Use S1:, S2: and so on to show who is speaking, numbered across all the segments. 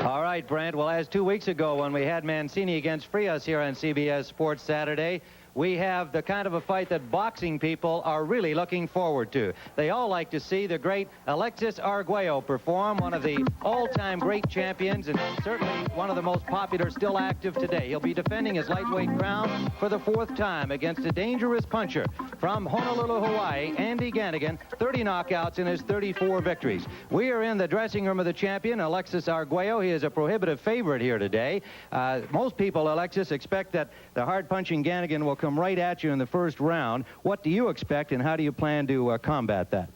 S1: All right, Brent. Well, as 2 weeks ago when we had Mancini against Frias here on CBS Sports Saturday, we have the kind of a fight that boxing people are really looking forward to. They all like to see the great Alexis Arguello perform, one of the all-time great champions and certainly one of the most popular still active today. He'll be defending his lightweight crown for the 4th time against a dangerous puncher from Honolulu, Hawaii, Andy Ganigan, 30 knockouts in his 34 victories. We are in the dressing room of the champion, Alexis Arguello. He is a prohibitive favorite here today. Most people, Alexis, expect that the hard-punching Ganigan will come right at you in the first round. What do you expect, and how do you plan to combat that?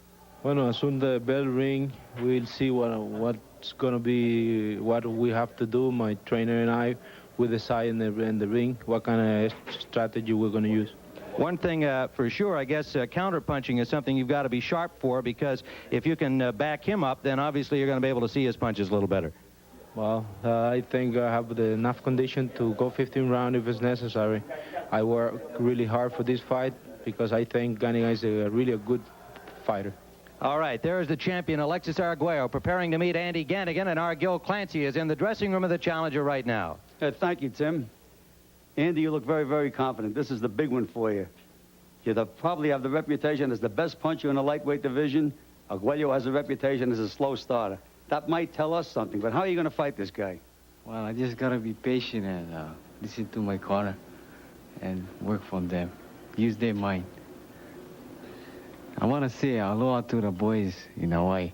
S2: Well, as soon as the bell ring, we'll see what's going to be, what we have to do. My trainer and I will decide in the ring what kind of strategy we're going to use.
S1: One thing for sure, I guess counter-punching is something you've got to be sharp for, because if you can back him up, then obviously you're going to be able to see his punches a little better.
S2: Well, I think I have enough condition to go 15 rounds if it's necessary. I work really hard for this fight because I think Ganigan is really a good fighter.
S1: All right, there's the champion, Alexis Arguello, preparing to meet Andy Ganigan, and Gil Clancy is in the dressing room of the challenger right now.
S3: Thank you, Tim. Andy, you look very, very confident. This is the big one for you. You probably have the reputation as the best puncher in the lightweight division. Arguello has a reputation as a slow starter. That might tell us something, but how are you going to fight this guy?
S4: Well, I just got to be patient and listen to my corner and work from them. Use their mind. I want to say aloha to the boys in Hawaii.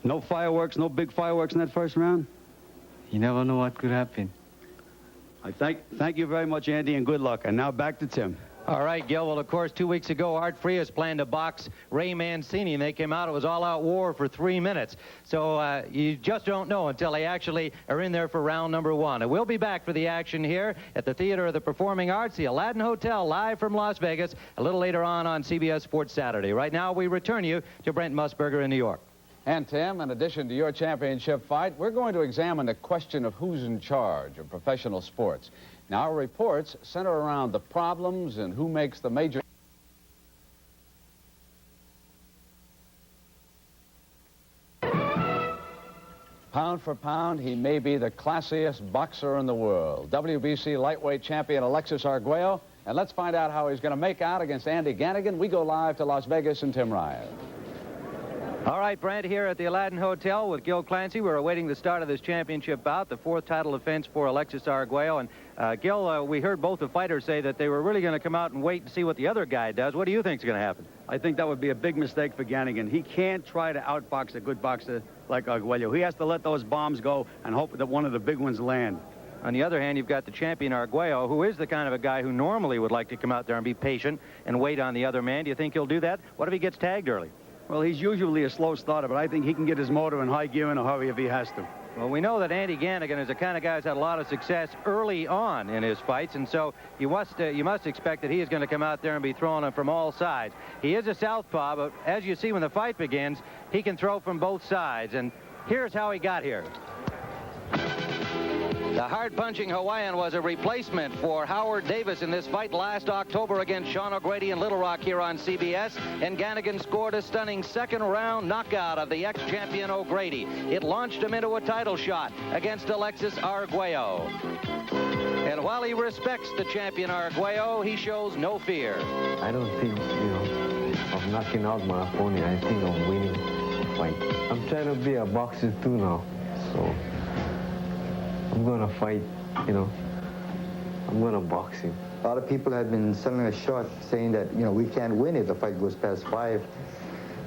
S3: No fireworks, no big fireworks in that first round?
S4: You never know what could happen.
S3: I thank you very much, Andy, and good luck. And now back to Tim.
S1: All right, Gil. Well, of course, 2 weeks ago, Art Frias planned to box Ray Mancini, and they came out. It was all-out war for 3 minutes. So you just don't know until they actually are in there for round number 1. And we'll be back for the action here at the Theater of the Performing Arts, the Aladdin Hotel, live from Las Vegas, a little later on CBS Sports Saturday. Right now, we return you to Brent Musburger in New York.
S5: And, Tim, in addition to your championship fight, we're going to examine the question of who's in charge of professional sports. Now, our reports center around the problems and who makes the major... Pound for pound, he may be the classiest boxer in the world. WBC lightweight champion Alexis Arguello. And let's find out how he's going to make out against Andy Ganigan. We go live to Las Vegas and Tim Ryan.
S1: All right, Brent, here at the Aladdin Hotel with Gil Clancy. We're awaiting the start of this championship bout, the 4th title defense for Alexis Arguello. And, Gil, we heard both the fighters say that they were really going to come out and wait and see what the other guy does. What do you think is going to happen?
S3: I think that would be a big mistake for Ganigan. He can't try to outbox a good boxer like Arguello. He has to let those bombs go and hope that one of the big ones land.
S1: On the other hand, you've got the champion Arguello, who is the kind of a guy who normally would like to come out there and be patient and wait on the other man. Do you think he'll do that? What if he gets tagged early?
S3: Well, he's usually a slow starter, but I think he can get his motor in high gear in a hurry if he has to.
S1: Well, we know that Andy Ganigan is the kind of guy who's had a lot of success early on in his fights, and so you must expect that he is going to come out there and be throwing them from all sides. He is a southpaw, but as you see when the fight begins, he can throw from both sides, and here's how he got here. The hard-punching Hawaiian was a replacement for Howard Davis in this fight last October against Sean O'Grady in Little Rock here on CBS, and Ganigan scored a stunning second-round knockout of the ex-champion O'Grady. It launched him into a title shot against Alexis Arguello. And while he respects the champion Arguello, he shows no fear.
S4: I don't think, of knocking out my opponent. I think I'm winning the fight. I'm trying to be a boxer too now, so I'm going to fight, I'm going to box him.
S6: A lot of people have been selling us short, saying that, we can't win if the fight goes past 5.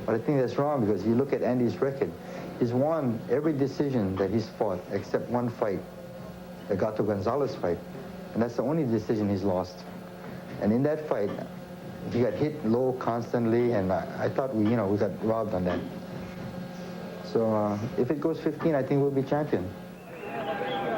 S6: But I think that's wrong, because you look at Andy's record. He's won every decision that he's fought, except one fight, the Gato Gonzalez fight. And that's the only decision he's lost. And in that fight, he got hit low constantly, and I thought we got robbed on that. So if it goes 15, I think we'll be champion.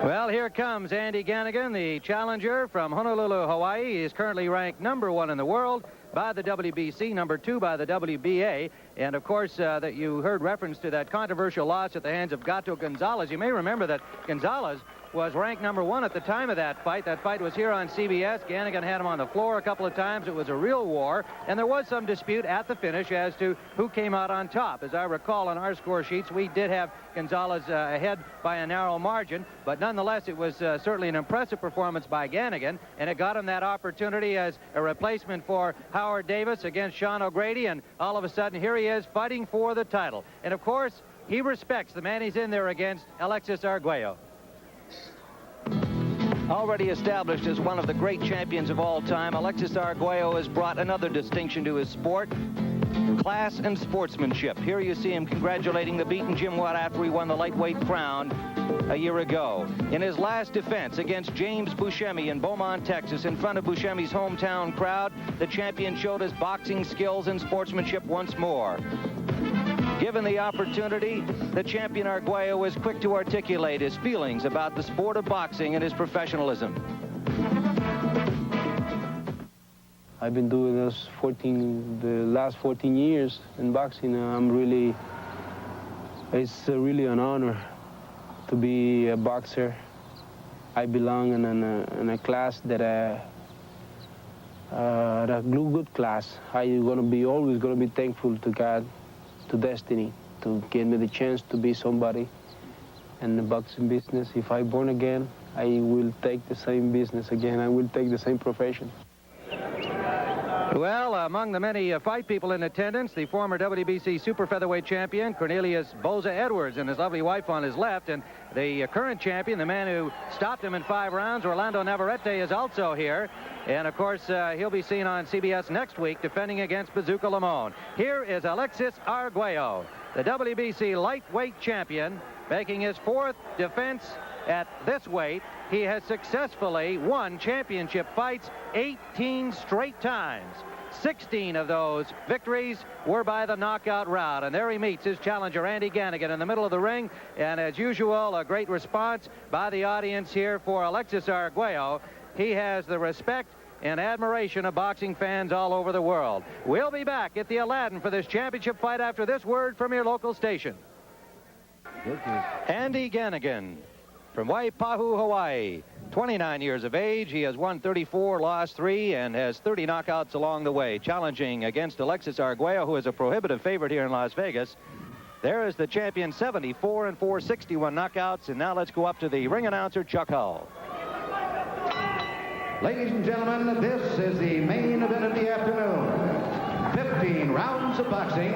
S1: Well, here comes Andy Ganigan, the challenger from Honolulu, Hawaii. He is currently ranked #1 in the world, by the WBC, number 2 by the WBA. And, of course, that you heard reference to that controversial loss at the hands of Gato Gonzalez. You may remember that Gonzalez was ranked number 1 at the time of that fight. That fight was here on CBS. Ganigan had him on the floor a couple of times. It was a real war, and there was some dispute at the finish as to who came out on top. As I recall on our score sheets, we did have Gonzalez ahead by a narrow margin, but nonetheless, it was certainly an impressive performance by Ganigan, and it got him that opportunity as a replacement for Howard Davis against Sean O'Grady, and all of a sudden, here he is fighting for the title. And, of course, he respects the man he's in there against, Alexis Arguello. Already established as one of the great champions of all time, Alexis Arguello has brought another distinction to his sport: class and sportsmanship. Here you see him congratulating the beaten Jim Watt after he won the lightweight crown a year ago. In his last defense against James Buscemi in Beaumont, Texas, in front of Buscemi's hometown crowd, the champion showed his boxing skills and sportsmanship once more. Given the opportunity, the champion Arguello was quick to articulate his feelings about the sport of boxing and his professionalism.
S2: I've been doing this the last 14 years in boxing. It's really an honor to be a boxer. I belong in a class that a good class. I'm always gonna be thankful to God, to destiny, to give me the chance to be somebody in the boxing business. If I'm born again, I will take the same business again. I will take the same profession.
S1: Well, among the many fight people in attendance, the former WBC super featherweight champion, Cornelius Boza Edwards, and his lovely wife on his left. And the current champion, the man who stopped him in 5 rounds, Orlando Navarrete, is also here. And, of course, he'll be seen on CBS next week defending against Bazooka Lamone. Here is Alexis Arguello, the WBC lightweight champion, making his 4th defense at this weight. He has successfully won championship fights 18 straight times. 16 of those victories were by the knockout route. And there he meets his challenger, Andy Ganigan, in the middle of the ring. And as usual, a great response by the audience here for Alexis Arguello. He has the respect and admiration of boxing fans all over the world. We'll be back at the Aladdin for this championship fight after this word from your local station. Andy Ganigan from Waipahu, Hawaii. 29 years of age. He has won 34, lost 3, and has 30 knockouts along the way. Challenging against Alexis Arguello, who is a prohibitive favorite here in Las Vegas. There is the champion, 74 and 4, 61 knockouts. And now let's go up to the ring announcer, Chuck Hull.
S7: Ladies and gentlemen, this is the main event of the afternoon. 15 rounds of boxing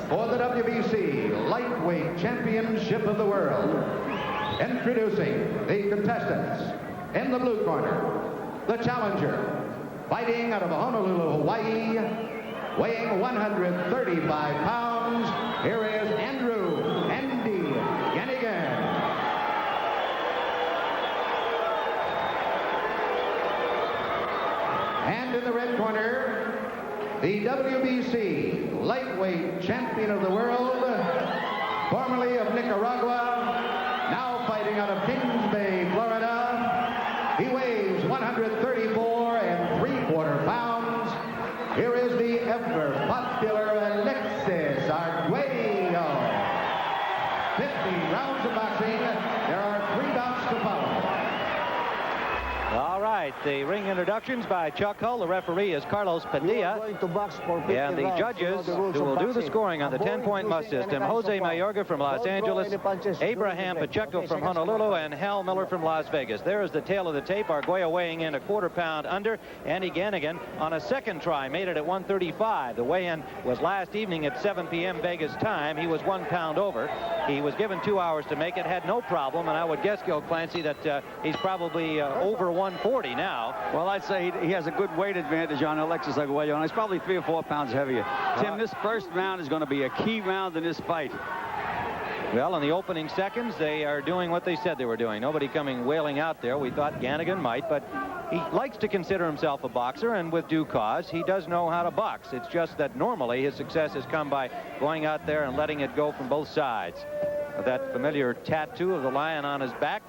S7: for the WBC Lightweight Championship of the World. Introducing the contestants. In the blue corner, the challenger, fighting out of Honolulu, Hawaii, weighing 135 pounds. Here is Andy Ganigan. And in the red corner, the WBC lightweight champion of the world, formerly of Nicaragua, now fighting out of Kings Bay, Florida. He weighs 134 3/4 pounds. Here is the ever popular Alexis Arguello. 15 rounds of boxing. There are 3 bouts to follow.
S1: All right, the ring introductions by Chuck Hull. The referee is Carlos Padilla. And the judges who will do the scoring on the 10-point must system: Jose Mayorga from Los Angeles, Abraham Pacheco from Honolulu, and Hal Miller from Las Vegas. There is the tail of the tape. Arguello weighing in 1/4 pound under. Andy Ganigan on a second try made it at 135. The weigh-in was last evening at 7 p.m. Vegas time. He was 1 pound over. He was given 2 hours to make it, had no problem, and I would guess, Gil Clancy, that he's probably over 140 now.
S3: Well, I'd say he has a good weight advantage on Alexis Arguello, and he's probably 3 or 4 pounds heavier. Tim, this first round is going to be a key round in this fight.
S1: Well, in the opening seconds, they are doing what they said they were doing. Nobody coming wailing out there. We thought Ganigan might, but he likes to consider himself a boxer, and with due cause, he does know how to box. It's just that normally his success has come by going out there and letting it go from both sides. With that familiar tattoo of the lion on his back,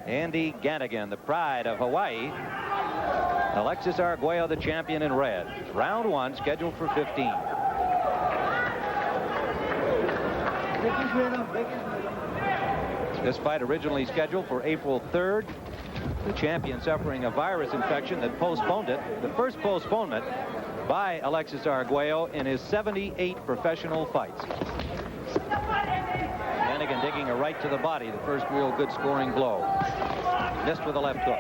S1: Andy Ganigan, the pride of Hawaii. Alexis Arguello, the champion in red. Round 1, scheduled for 15. This fight originally scheduled for April 3rd. The champion suffering a virus infection that postponed it. The first postponement by Alexis Arguello in his 78 professional fights. Ganigan digging a right to the body, the first real good scoring blow. Missed with a left hook.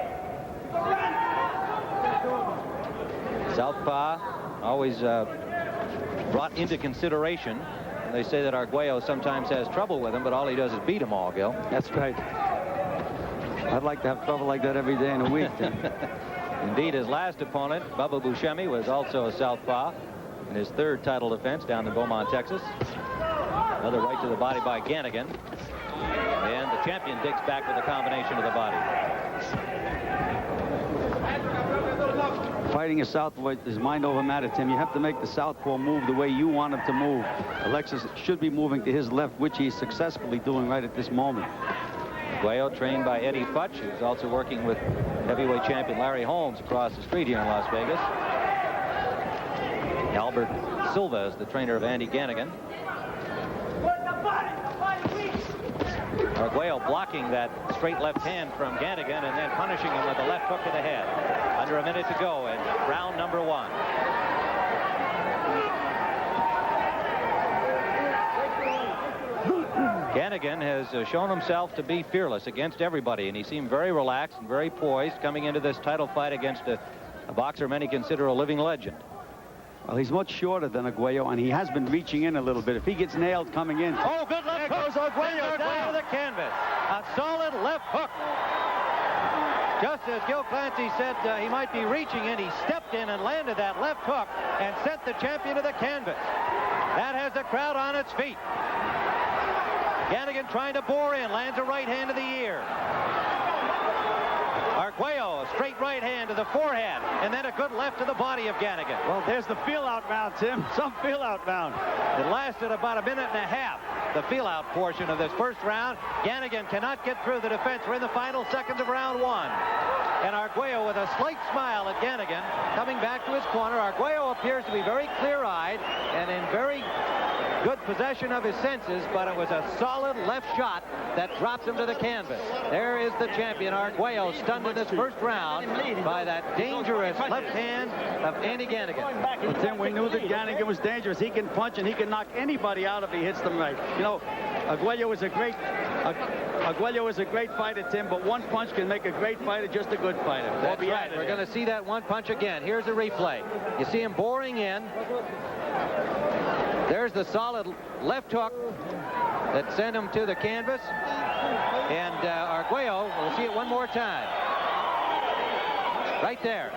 S1: Southpaw always brought into consideration. They say that Arguello sometimes has trouble with him, but all he does is beat them all, Gil.
S3: That's right. I'd like to have trouble like that every day in a week.
S1: Indeed, his last opponent, Bubba Buscemi, was also a southpaw in his 3rd title defense down in Beaumont, Texas. Another right to the body by Ganigan. And the champion digs back with a combination of the body.
S3: Fighting a southpaw is mind over matter, Tim. You have to make the southpaw move the way you want him to move. Alexis should be moving to his left, which he's successfully doing right at this moment.
S1: Arguello, trained by Eddie Futch, who's also working with heavyweight champion Larry Holmes across the street here in Las Vegas. Albert Silva is the trainer of Andy Ganigan. Arguello blocking that straight left hand from Ganigan and then punishing him with a left hook to the head. Under a minute to go in round number 1. Ganigan has shown himself to be fearless against everybody, and he seemed very relaxed and very poised coming into this title fight against a boxer many consider a living legend.
S3: Well, he's much shorter than Arguello, and he has been reaching in a little bit. If he gets nailed coming in...
S1: Oh, good left hook.
S3: Goes Arguello down
S1: to the canvas. A solid left hook. Just as Gil Clancy said he might be reaching in, he stepped in and landed that left hook and sent the champion to the canvas. That has the crowd on its feet. Ganigan trying to bore in, lands a right hand to the ear. Arguello, a straight right hand to the forehead, and then a good left to the body of Ganigan.
S3: Well, there's the feel-out round, Tim. Some feel-out round.
S1: It lasted about a minute and a half, the feel-out portion of this first round. Ganigan cannot get through the defense. We're in the final seconds of round 1. And Arguello with a slight smile at Ganigan coming back to his corner. Arguello appears to be very clear-eyed and in very good possession of his senses, but it was a solid left shot that drops him to the canvas. There is the champion, Arguello, stunned in this first round by that dangerous left hand of Andy Ganigan.
S3: Well, Tim, we knew that Ganigan was dangerous. He can punch and he can knock anybody out if he hits them right. You know, Arguello is a great fighter, Tim, but one punch can make a great fighter just a good fighter.
S1: That's right. We're going to see that one punch again. Here's a replay. You see him boring in. There's the solid left hook that sent him to the canvas. And Arguello, we'll see it one more time. Right there.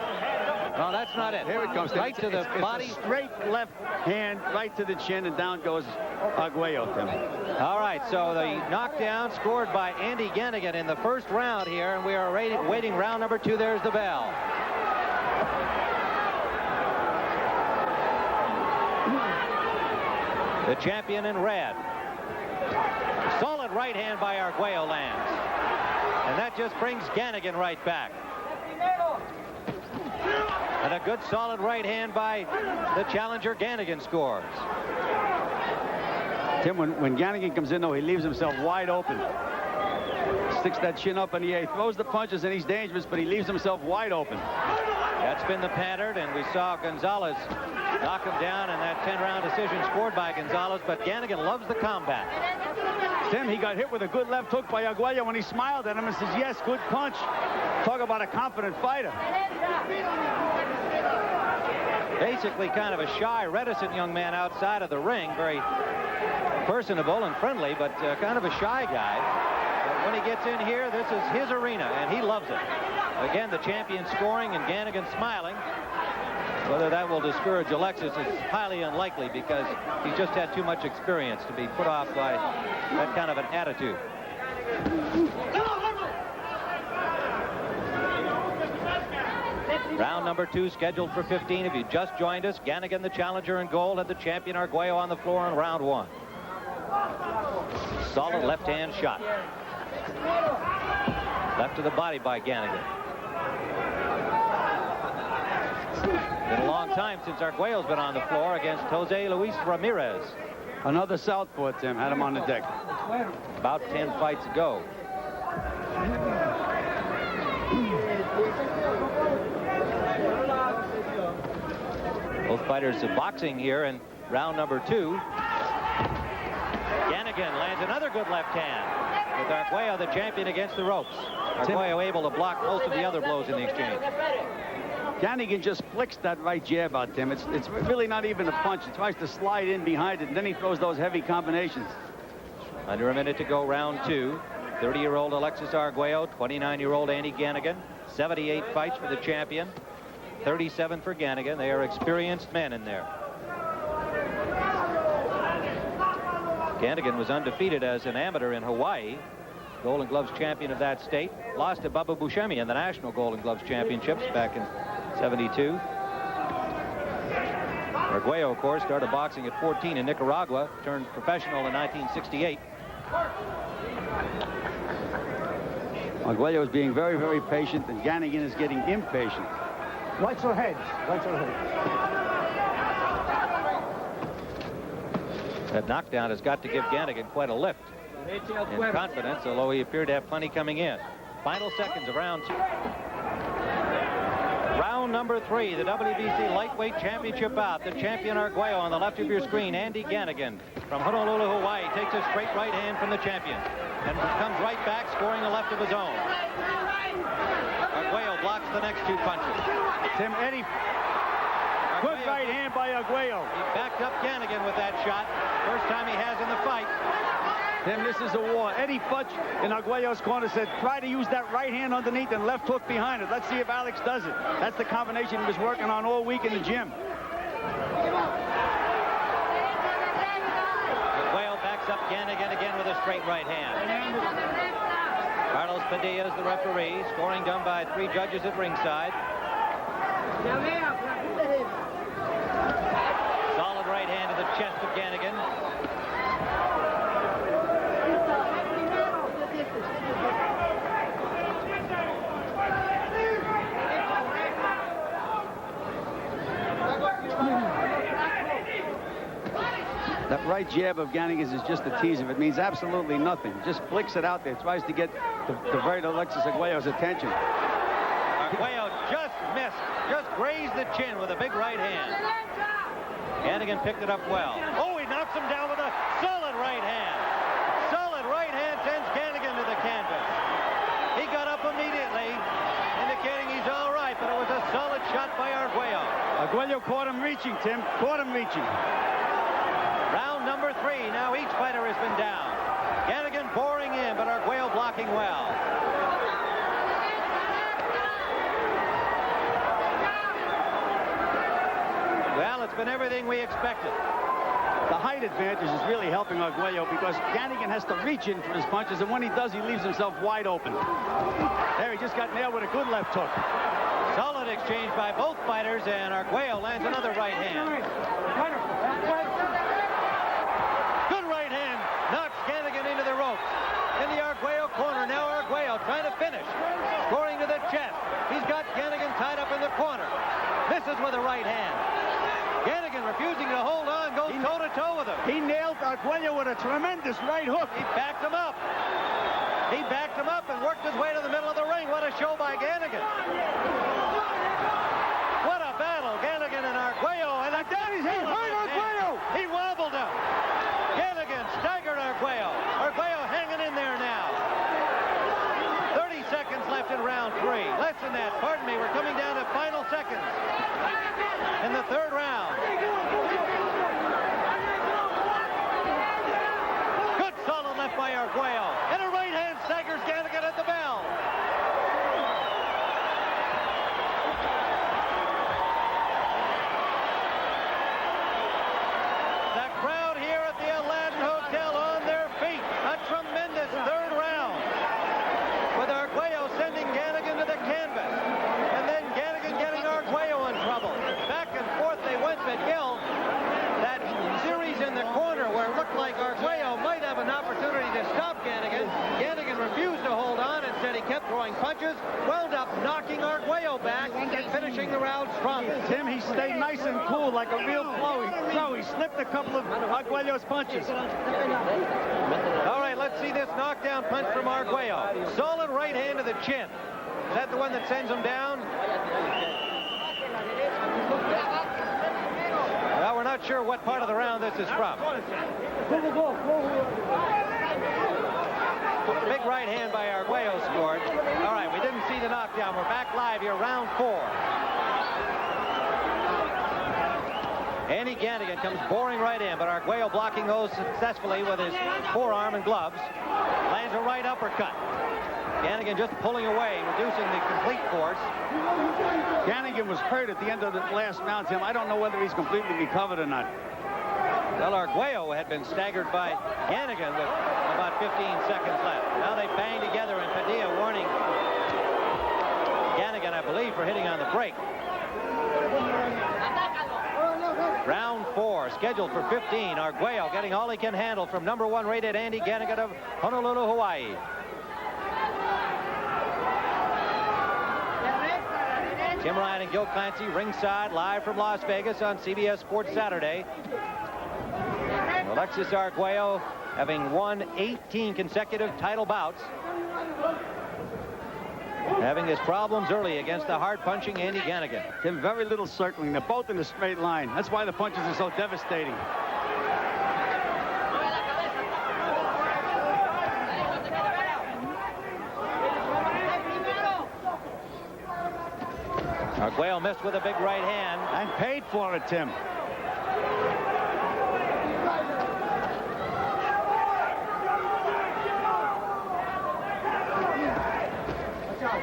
S1: No, that's not it.
S3: Here it comes.
S1: Right to the body.
S3: It's a straight left hand right to the chin, and down goes Arguello, Tim.
S1: All right, so the knockdown scored by Andy Ganigan in the first round here, and we are waiting round number 2. There's the bell. The champion in red. Solid right hand by Arguello lands. And that just brings Ganigan right back. And a good solid right hand by the challenger. Ganigan scores.
S3: Tim, when Ganigan comes in, though, he leaves himself wide open. Sticks that chin up in the air. He throws the punches, and he's dangerous, but he leaves himself wide open.
S1: That's been the pattern, and we saw Gonzalez knock him down in that 10-round decision scored by Gonzalez, but Ganigan loves the combat.
S3: Tim, he got hit with a good left hook by Arguello when he smiled at him and says, yes, good punch. Talk about a confident fighter.
S1: Basically kind of a shy, reticent young man outside of the ring. Very personable and friendly, but kind of a shy guy. But when he gets in here, this is his arena, and he loves it. Again, the champion scoring and Ganigan smiling. Whether that will discourage Alexis is highly unlikely because he's just had too much experience to be put off by that kind of an attitude. Round number 2 scheduled for 15. If you just joined us, Ganigan the challenger in gold and the champion Arguello on the floor in round 1. Solid left hand shot. Left to the body by Ganigan. Been a long time since Arguello's been on the floor against Jose Luis Ramirez.
S3: Another southpaw, Tim. Had him on the deck.
S1: About 10 fights ago. Both fighters are boxing here in round number 2. Ganigan lands another good left hand with Arguello, the champion, against the ropes. Arguello able to block most of the other blows in the exchange.
S3: Ganigan just flicks that right jab out, Tim. It's really not even a punch. He tries to slide in behind it, and then he throws those heavy combinations.
S1: Under a minute to go, round 2. 30-year-old Alexis Arguello, 29-year-old Andy Ganigan. 78 fights for the champion, 37 for Ganigan. They are experienced men in there. Ganigan was undefeated as an amateur in Hawaii. Golden Gloves champion of that state. Lost to Bubba Buscemi in the National Golden Gloves Championships back in '72. Arguello, of course, started boxing at 14 in Nicaragua, turned professional in 1968.
S3: Arguello is being very, very patient, and Ganigan is getting impatient.
S8: Watch your head. Watch your head.
S1: That knockdown has got to give Ganigan quite a lift in confidence, although he appeared to have plenty coming in. Final seconds of round 2. Round number 3, the WBC Lightweight Championship bout. The champion Arguello on the left of your screen. Andy Ganigan from Honolulu, Hawaii, takes a straight right hand from the champion and comes right back, scoring the left of his own. Arguello blocks the next 2 punches.
S3: Tim, Eddie, good right hand by Arguello.
S1: He backed up Ganigan with that shot. First time he has in the fight.
S3: Tim, this is a war. Eddie Futch in Arguello's corner said, try to use that right hand underneath and left hook behind it. Let's see if Alex does it. That's the combination he was working on all week in the gym.
S1: Arguello backs up Ganigan again with a straight right hand. Carlos Padilla is the referee. Scoring done by 3 judges at ringside. Solid right hand to the chest of Ganigan.
S3: That right jab of Ganigan's is just a teaser. It means absolutely nothing. Just flicks it out there. Tries to get to divert Alexis Arguello's attention.
S1: Arguello just missed. Just grazed the chin with a big right hand. Ganigan picked it up well. Oh, he knocks him down with a solid right hand. Solid right hand sends Ganigan to the canvas. He got up immediately, indicating he's all right, but it was a solid shot by Arguello.
S3: Arguello caught him reaching, Tim. Caught him reaching.
S1: Round number 3. Now each fighter has been down. Ganigan boring in, but Arguello blocking well. Well, it's been everything we expected.
S3: The height advantage is really helping Arguello because Ganigan has to reach in for his punches, and when he does, he leaves himself wide open. There, he just got nailed with a good left hook.
S1: Solid exchange by both fighters, and Arguello lands another right hand. Good right hand knocks Ganigan into the ropes. In the Arguello corner, now Arguello trying to finish. Scoring to the chest. He's got Ganigan tied up in the corner. Misses with a right hand. Ganigan refusing to hold on, goes toe-to-toe with him.
S3: He nailed Arguello with a tremendous right hook.
S1: He backed him up. He backed him up and worked his way to the middle of the ring. What a show by Ganigan. What a battle, Ganigan and Arguello. And
S3: He hurt Arguello.
S1: He wobbled him. Ganigan staggered Arguello. Arguello hanging in there now. 30 seconds left in round 3. Less than that. Pardon me. We're coming down to final seconds in the 3rd round. Good solid left by Arguello. And a right hand staggers Ganigan at the bell. The crowd here at the Aladdin Hotel on their feet. A tremendous 3rd round. With Arguello sending Ganigan to the canvas. And then Ganigan getting Arguello kept throwing punches, wound up knocking Arguello back and finishing the round stronger.
S3: Tim, he stayed nice and cool like a real pro. He slipped a couple of Arguello's punches.
S1: All right, let's see this knockdown punch from Arguello. Solid right hand to the chin. Is that the one that sends him down? Well, we're not sure what part of the round this is from. Big right hand by Arguello scored. All right, we didn't see the knockdown. We're back live here, round 4. Andy Ganigan comes boring right in, but Arguello blocking those successfully with his forearm and gloves. Lands a right uppercut. Ganigan just pulling away, reducing the complete force.
S3: Ganigan was hurt at the end of the last round, Tim. I don't know whether he's completely recovered or not.
S1: Well, Arguello had been staggered by Ganigan with about 15 seconds left. Now they bang together, and Padilla warning Ganigan, I believe, for hitting on the break. Round 4, scheduled for 15. Arguello getting all he can handle from #1 rated Andy Ganigan of Honolulu, Hawaii. Tim Ryan and Gil Clancy ringside, live from Las Vegas on CBS Sports Saturday. Alexis Arguello having won 18 consecutive title bouts. Having his problems early against the hard-punching Andy Ganigan.
S3: Tim, very little circling. They're both in a straight line. That's why the punches are so devastating.
S1: Arguello missed with a big right hand.
S3: And paid for it, Tim.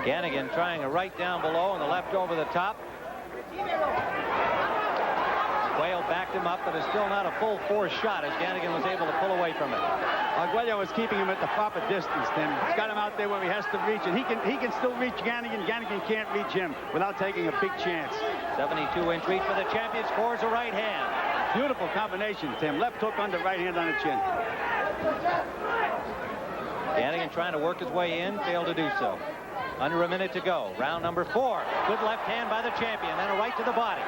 S1: Ganigan trying a right down below and the left over the top. Arguello backed him up, but it's still not a full force shot as Ganigan was able to pull away from it.
S3: Arguello was keeping him at the proper distance, Tim. He's got him out there where he has to reach, and he can still reach Ganigan. Ganigan can't reach him without taking a big chance.
S1: 72-inch reach for the champion, scores a right hand.
S3: Beautiful combination, Tim. Left hook under, right hand on the chin.
S1: Ganigan trying to work his way in, failed to do so. Under a minute to go. Round number 4. Good left hand by the champion, then a right to the body.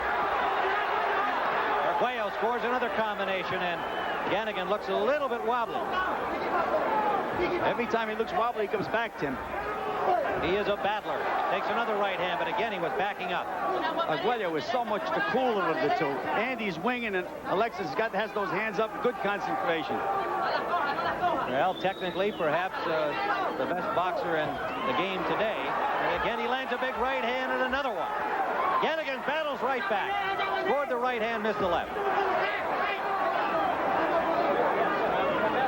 S1: Arguello scores another combination, and Ganigan looks a little bit wobbly.
S3: Every time he looks wobbly, he comes back, Tim.
S1: He is a battler. Takes another right hand, but again he was backing up.
S3: Arguello is so much the cooler of the two. Andy's winging, and Alexis has those hands up. Good concentration.
S1: Well, technically, perhaps the best boxer in the game today. And again, he lands a big right hand and another one. Ganigan battles right back. Scored the right hand, missed the left.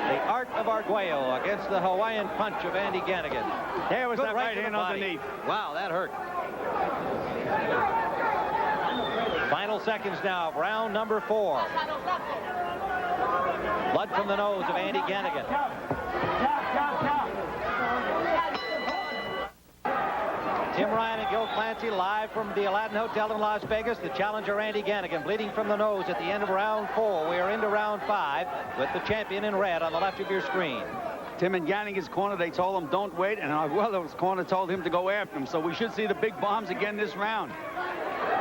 S1: The art of Arguello against the Hawaiian punch of Andy Ganigan.
S3: There was
S1: Good
S3: that right hand underneath.
S1: Wow, that hurt. Final seconds now of round number 4. Blood from the nose of Andy Ganigan. Tim Ryan and Gil Clancy live from the Aladdin Hotel in Las Vegas. The challenger Andy Ganigan bleeding from the nose at the end of round 4. We are into round 5 with the champion in red on the left of your screen.
S3: Tim in Ganigan's corner, they told him don't wait, and Arguello's corner told him to go after him. So we should see the big bombs again this round.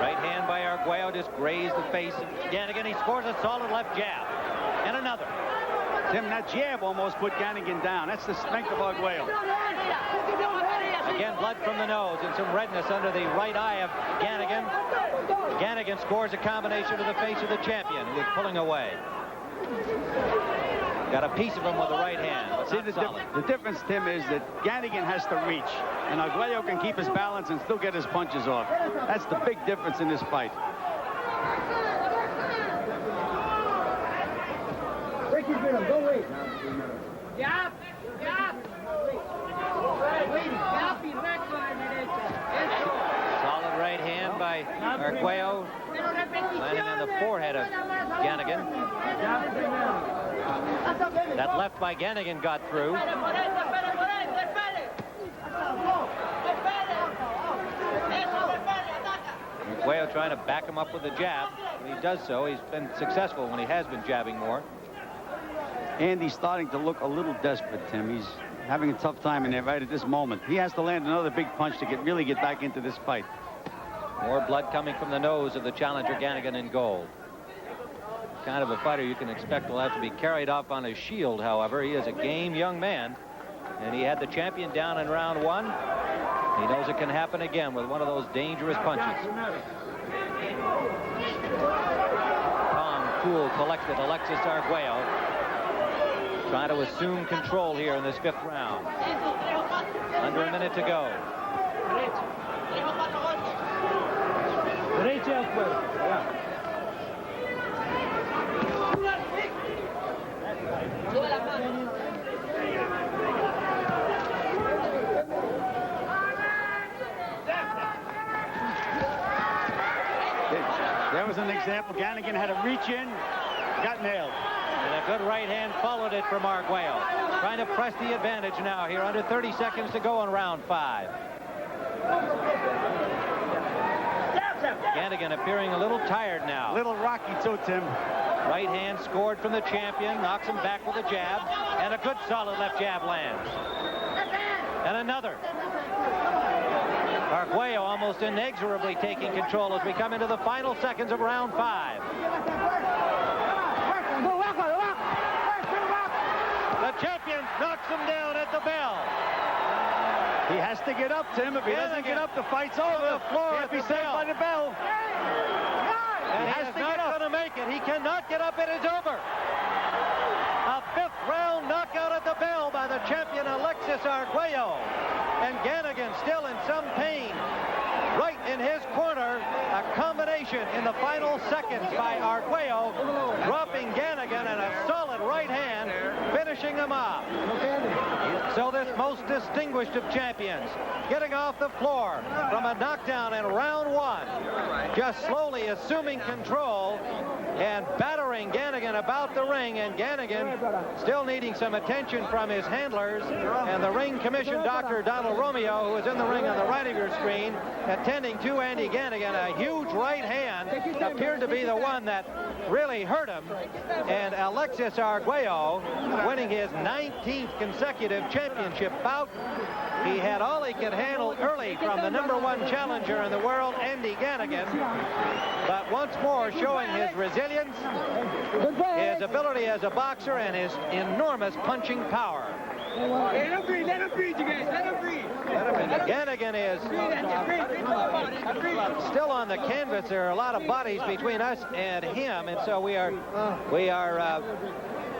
S1: Right hand by Arguello just grazed the face of Ganigan. He scores a solid left jab. And another.
S3: Tim, that jab almost put Ganigan down. That's the strength of Arguello.
S1: Again, blood from the nose and some redness under the right eye of Ganigan. Ganigan scores a combination to the face of the champion, who is pulling away. Got a piece of him with the right hand.
S3: See, the difference, Tim, is that Ganigan has to reach, and Arguello can keep his balance and still get his punches off. That's the big difference in this fight.
S8: Go wait.
S1: Solid right hand by Arguello, landing on the forehead of Ganigan. That left by Ganigan got through. Arguello trying to back him up with a jab. When he does so, he's been successful when he has been jabbing more.
S3: Andy's starting to look a little desperate, Tim. having a tough time in there right at this moment. He has to land another big punch to really get back into this fight.
S1: More blood coming from the nose of the challenger Ganigan in gold. Kind of a fighter you can expect will have to be carried off on his shield, however. He is a game young man, and he had the champion down in round 1. He knows it can happen again with one of those dangerous punches. Calm, cool, collected Alexis Arguello trying to assume control here in this 5th round. Under a minute to go.
S3: There was an example. Ganigan had to reach in, got nailed.
S1: And a good right hand followed it from Arguello. Trying to press the advantage now here. Under 30 seconds to go in round 5. Ganigan appearing a little tired now.
S3: Little rocky too, Tim.
S1: Right hand scored from the champion. Knocks him back with a jab. And a good solid left jab lands. And another. Arguello almost inexorably taking control as we come into the final seconds of round 5. The champion knocks him down at the bell.
S3: He has to get up, Tim. If he doesn't get up, the fight's over.
S1: The floor
S3: Can't be saved by the bell.
S1: And he is not going to make it. He cannot get up. It is over. A 5th round knockout at the bell by the champion Alexis Arguello. And Ganigan still in some pain. Right in his corner, a combination in the final seconds by Arguello, dropping Ganigan and a solid right hand, finishing him off. So this most distinguished of champions, getting off the floor from a knockdown in round 1, just slowly assuming control and battering Ganigan about the ring, and Ganigan still needing some attention from his handlers, and the ring commission Dr. Donald Romeo, who is in the ring on the right of your screen, attending to Andy Ganigan. A huge right hand appeared to be the one that really hurt him, and Alexis Arguello winning his 19th consecutive championship bout. He had all he could handle early from the #1 challenger in the world, Andy Ganigan, but once more showing his resilience, his ability as a boxer, and his enormous punching power.
S8: Let him breathe, you guys, let him breathe.
S1: Ganigan is still on the canvas. There are a lot of bodies between us and him, and so we are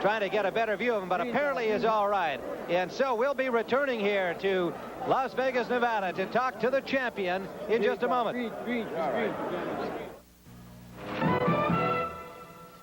S1: trying to get a better view of him, but apparently he's all right. And so we'll be returning here to Las Vegas, Nevada to talk to the champion in just a moment.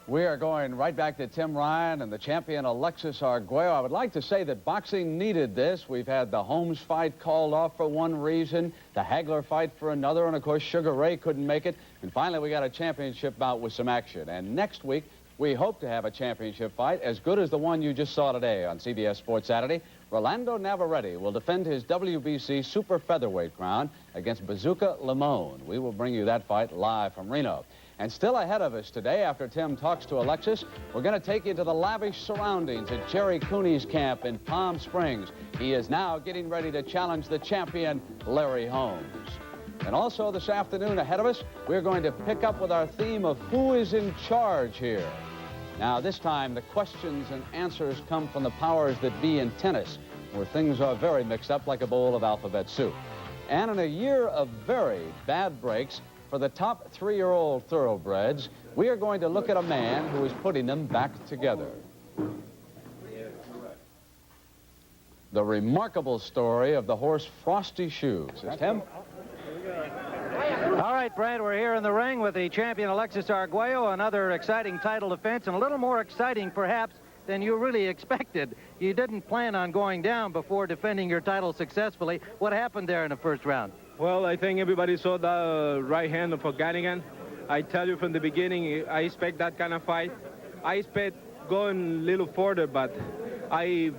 S5: We are going right back to Tim Ryan and the champion Alexis Arguello. I would like to say that boxing needed this. We've had the Holmes fight called off for one reason, the Hagler fight for another, and of course Sugar Ray couldn't make it. And finally we got a championship bout with some action. And next week we hope to have a championship fight as good as the one you just saw today on CBS Sports Saturday. Rolando Navarrete will defend his WBC super featherweight crown against Bazooka Limon. We will bring you that fight live from Reno. And still ahead of us today, after Tim talks to Alexis, we're going to take you to the lavish surroundings at Jerry Cooney's camp in Palm Springs. He is now getting ready to challenge the champion, Larry Holmes. And also this afternoon ahead of us, we're going to pick up with our theme of who is in charge here. Now, this time, the questions and answers come from the powers that be in tennis, where things are very mixed up like a bowl of alphabet soup. And in a year of very bad breaks, for the top 3-year-old thoroughbreds, we are going to look at a man who is putting them back together. The remarkable story of the horse Frosty Shoes. Is Tim?
S1: All right, Brad, we're here in the ring with the champion Alexis Arguello, another exciting title defense, and a little more exciting, perhaps, than you really expected. You didn't plan on going down before defending your title successfully. What happened there in the first round?
S2: Well, I think everybody saw the right hand for Ganigan. I tell you from the beginning, I expect that kind of fight. I expect going a little further, but I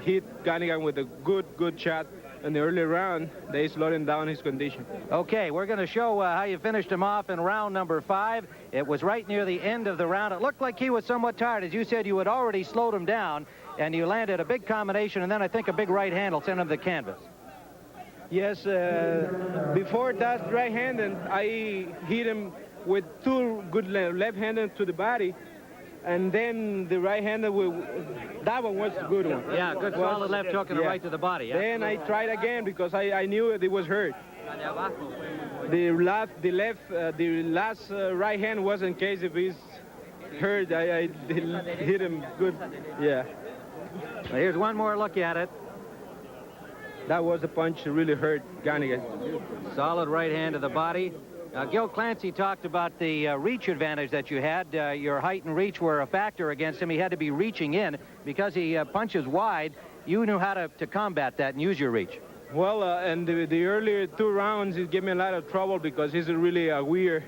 S2: hit Ganigan with a good shot, in the early round, they slowed him down his condition.
S1: Okay, we're going to show how you finished him off in round number 5. It was right near the end of the round. It looked like he was somewhat tired. As you said, you had already slowed him down, and you landed a big combination, and then I think a big right hand will send him to the canvas.
S2: Yes, before that right-handed, I hit him with 2 good left-handed to the body, and then the right-handed, that one was a good one.
S1: Yeah, good solid left hook and a right to the body.
S2: Then I tried again because I knew it was hurt. The last right hand was in case if he's hurt, I hit him good. Yeah.
S1: Well, here's one more look at it.
S2: That was the punch that really hurt Ganigan.
S1: Solid right hand to the body. Gil Clancy talked about the reach advantage that you had. Your height and reach were a factor against him. He had to be reaching in because he punches wide. You knew how to combat that and use your reach.
S2: Well, and the earlier 2 rounds, it gave me a lot of trouble because he's really a weird,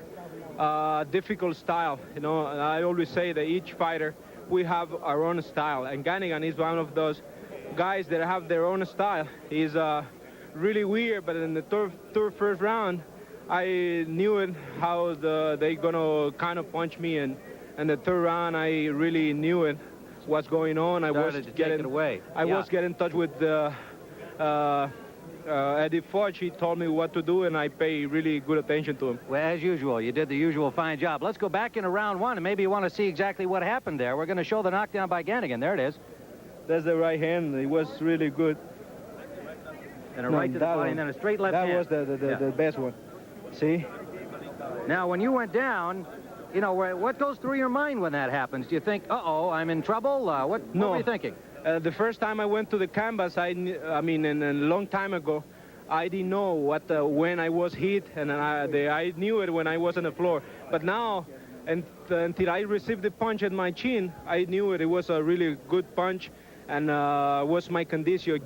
S2: difficult style. You know, I always say that each fighter, we have our own style. And Ganigan is one of those guys that have their own style. He's really weird, but in the first round, I knew it, how they gonna kind of punch me, and the 3rd round I really knew it, what's going on. I was getting
S1: away.
S2: I was getting in touch with Eddie Forge. He told me what to do, and I pay really good attention to him.
S1: Well, as usual, you did the usual fine job. Let's go back into round 1, and maybe you want to see exactly what happened there. We're going to show the knockdown by Ganigan. There it is.
S2: That's the right hand. It was really good.
S1: And a right to the body, and then a straight left hand.
S2: That was the best one. See?
S1: Now, when you went down, you know, what goes through your mind when that happens? Do you think, uh-oh, I'm in trouble? What were you thinking?
S2: The first time I went to the canvas, I mean, a long time ago, I didn't know when I was hit, and I knew it when I was on the floor. But now, until I received the punch at my chin, I knew it was a really good punch, and was my condition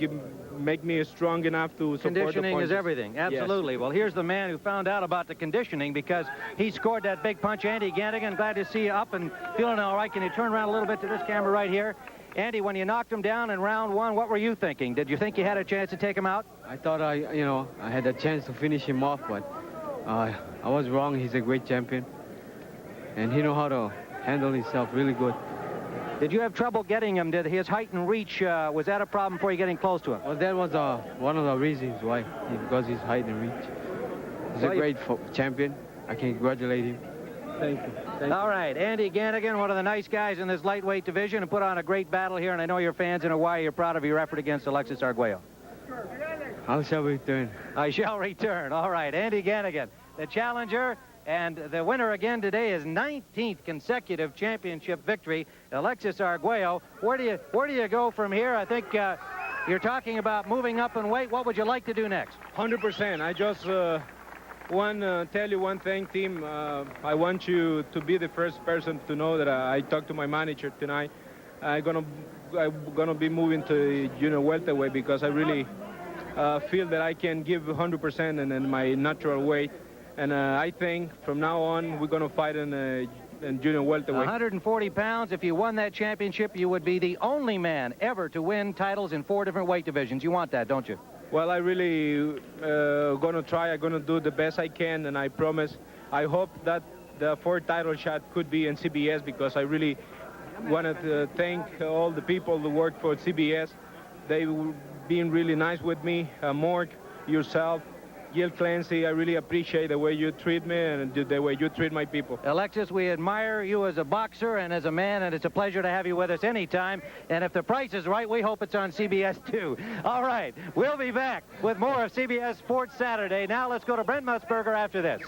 S2: make me strong enough to support the
S1: Conditioning
S2: punches.
S1: is everything. Absolutely.
S2: Yes.
S1: Well, here's the man who found out about the conditioning because he scored that big punch. Andy Ganigan, glad to see you up and feeling all right. Can you turn around a little bit to this camera right here? Andy, when you knocked him down in round 1, what were you thinking? Did you think you had a chance to take him out?
S4: I thought I had a chance to finish him off, but I was wrong. He's a great champion, and he knows how to handle himself really good.
S1: Did you have trouble getting him? Did his height and reach, was that a problem for you getting close to him?
S4: Well, that was one of the reasons why, because his height and reach. He's a great champion. I can congratulate him.
S2: Thank you.
S1: All right, Andy Ganigan, one of the nice guys in this lightweight division, and put on a great battle here, and I know your fans in Hawaii are proud of your effort against Alexis Arguello.
S4: I shall return.
S1: I shall return. All right, Andy Ganigan, the challenger, and the winner again today is 19th consecutive championship victory, Alexis Arguello. Where do you go from here? I think you're talking about moving up in weight. What would you like to do next?
S2: 100%. I just want to tell you one thing, team. I want you to be the first person to know that I talked to my manager tonight. I'm gonna be moving to junior welterweight because I really feel that I can give 100% in my natural weight. And I think from now on, we're going to fight in junior welterweight.
S1: 140 pounds. If you won that championship, you would be the only man ever to win titles in 4 different weight divisions. You want that, don't you?
S2: Well, I really going to try. I'm going to do the best I can, and I promise. I hope that the 4th title shot could be in CBS because I really wanted to thank all the people who work for CBS. They've been really nice with me. Mark, yourself, Gil Clancy, I really appreciate the way you treat me and the way you treat my people.
S1: Alexis, we admire you as a boxer and as a man, and it's a pleasure to have you with us anytime. And if the price is right, we hope it's on CBS too. All right, we'll be back with more of CBS Sports Saturday. Now let's go to Brent Musburger after this.